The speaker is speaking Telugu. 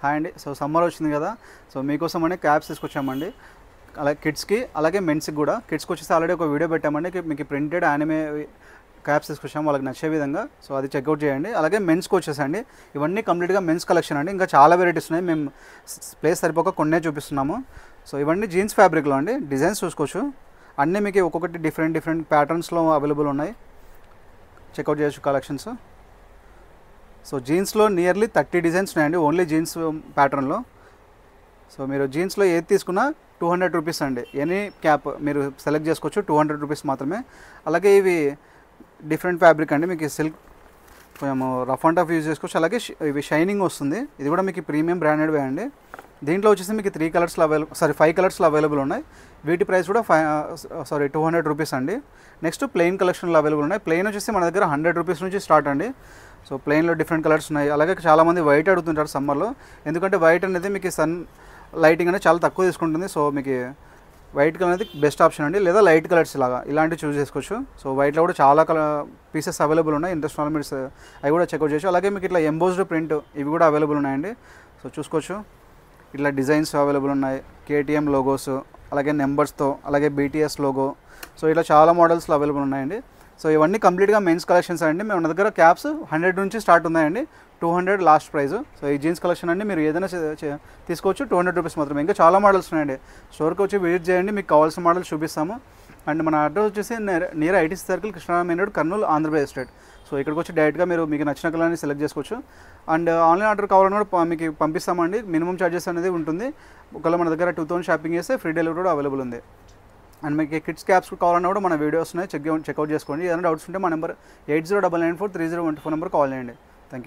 హాయ్ అండి. సో సమ్మర్ వచ్చింది కదా, సో మీకోసం అని క్యాప్స్ తీసుకొచ్చామండి. అలాగే కిడ్స్కి అలాగే మెన్స్కి కూడా. కిడ్స్కి వచ్చేసి ఆల్రెడీ ఒక వీడియో పెట్టామండి, మీకు ప్రింటెడ్ యానిమే క్యాప్స్ తీసుకొచ్చాము వాళ్ళకి నచ్చే విధంగా. సో అది చెక్అవుట్ చేయండి. అలాగే మెన్స్కి వచ్చేసండి, ఇవన్నీ కంప్లీట్గా మెన్స్ కలెక్షన్ అండి. ఇంకా చాలా వెరైటీస్ ఉన్నాయి, మేము ప్లేస్ సరిపోక కొన్నే చూపిస్తున్నాము. సో ఇవన్నీ జీన్స్ ఫ్యాబ్రిక్లో అండి. డిజైన్స్ చూసుకోవచ్చు, అన్నీ మీకు ఒక్కొక్కటి డిఫరెంట్ ప్యాటర్న్స్లో అవైలబుల్ ఉన్నాయి. చెక్అవుట్ చేయొచ్చు కలెక్షన్స్. సో జీన్స్లో నియర్లీ 30 డిజైన్స్ ఉన్నాయండి, ఓన్లీ జీన్స్ ప్యాటర్న్లో. సో మీరు జీన్స్లో ఏది తీసుకున్నా 200 రూపీస్ అండి. ఎనీ క్యాప్ మీరు సెలెక్ట్ చేసుకోవచ్చు, 200 రూపీస్ మాత్రమే. అలాగే ఇవి డిఫరెంట్ ఫ్యాబ్రిక్ అండి, మీకు సిల్క్ కొంచెం రఫ్ అండ్ టఫ్ యూజ్ చేసుకోవచ్చు. అలాగే ఇవి షైనింగ్ వస్తుంది, ఇది కూడా మీకు ప్రీమియం బ్రాండెడ్వే అండి. దీంట్లో వచ్చేసి మీకు 5 కలర్స్లో అవైలబుల్ ఉన్నాయి. వీటి ప్రైస్ కూడా 200 రూపీస్ అండి. నెక్స్ట్ ప్లెయిన్ కలెక్షన్లో అవైలబుల్ ఉన్నాయి. ప్లెయిన్ వచ్చేసి మన దగ్గర 100 రూపీస్ నుంచి స్టార్ట్ అండి. సో ప్లెయిన్లో డిఫరెంట్ కలర్స్ ఉన్నాయి. అలాగే చాలామంది వైట్ అడుగుతుంటారు సమ్మర్లో, ఎందుకంటే వైట్ అనేది మీకు సన్ లైటింగ్ అనేది చాలా తక్కువ తీసుకుంటుంది. సో మీకు వైట్ కలర్ అనేది బెస్ట్ ఆప్షన్ అండి, లేదా లైట్ కలర్స్ ఇలాంటివి చూస్ చేసుకోవచ్చు. సో వైట్లో కూడా చాలా పీసెస్ అవైలబుల్ ఉన్నాయి. ఇంట్రెస్ట్ ఉన్న మీరు అవి కూడా చెక్అవుట్ చేయొచ్చు. అలాగే మీకు ఇట్లా ఎంబోస్డ్ ప్రింట్ ఇవి కూడా అవైలబుల్ ఉన్నాయండి. సో చూసుకోవచ్చు, ఇట్లా డిజైన్స్ అవైలబుల్ ఉన్నాయి. కేటీఎం లోగోస్, అలాగే నెంబర్స్తో, అలాగే బీటీఎస్ లోగో. సో ఇట్లా చాలా మోడల్స్లో అవైలబుల్ ఉన్నాయండి. సో ఇవన్నీ కంప్లీట్గా మెన్స్ కలెక్షన్స్ అండి. మన దగ్గర క్యాప్స్ 100 నుంచి స్టార్ట్ ఉన్నాయండి, 200 లాస్ట్ ప్రైస్. సో ఈ జీన్స్ కలెక్షన్ అండి, మీరు ఏదైనా తీసుకోవచ్చు, 200 రూపీస్ మాత్రమే. ఇంకా చాలా మోడల్స్ ఉన్నాయండి. స్టోర్కి వచ్చి విజిట్ చేయండి, మీకు కావాల్సిన మోడల్స్ చూపిస్తాము. అండ్ మన అడ్రస్ వచ్చేసి near ITC circle, Krishna main road, Kurnool, Andhra Pradesh state. So ఇక్కడికి వచ్చి డైరెక్ట్గా మీకు నచ్చిన కలర్ని సెలెక్ట్ చేసుకోవచ్చు. అండ్ ఆన్లైన్ ఆర్డర్ కావాలని కూడా మీకు పంపిస్తామండి. మినిమం ఛార్జెస్ అనేది ఉంటుంది. ఒకవేళ మన దగ్గర 2000 షాపింగ్ చేస్తే ఫ్రీ డెలివరీ కూడా అవైలబుల్ ఉంది. అండ్ మీకు కిడ్స్ క్యాప్స్ కావాలన్నా కూడా మన వీడియోస్ ఉన్నాయి, చెక్అవుట్ చేసుకోండి. ఏదైనా డౌట్స్ ఉంటే మా నెంబర్ 8099430124 నెంబర్ కాల్ చేయండి. Thank you.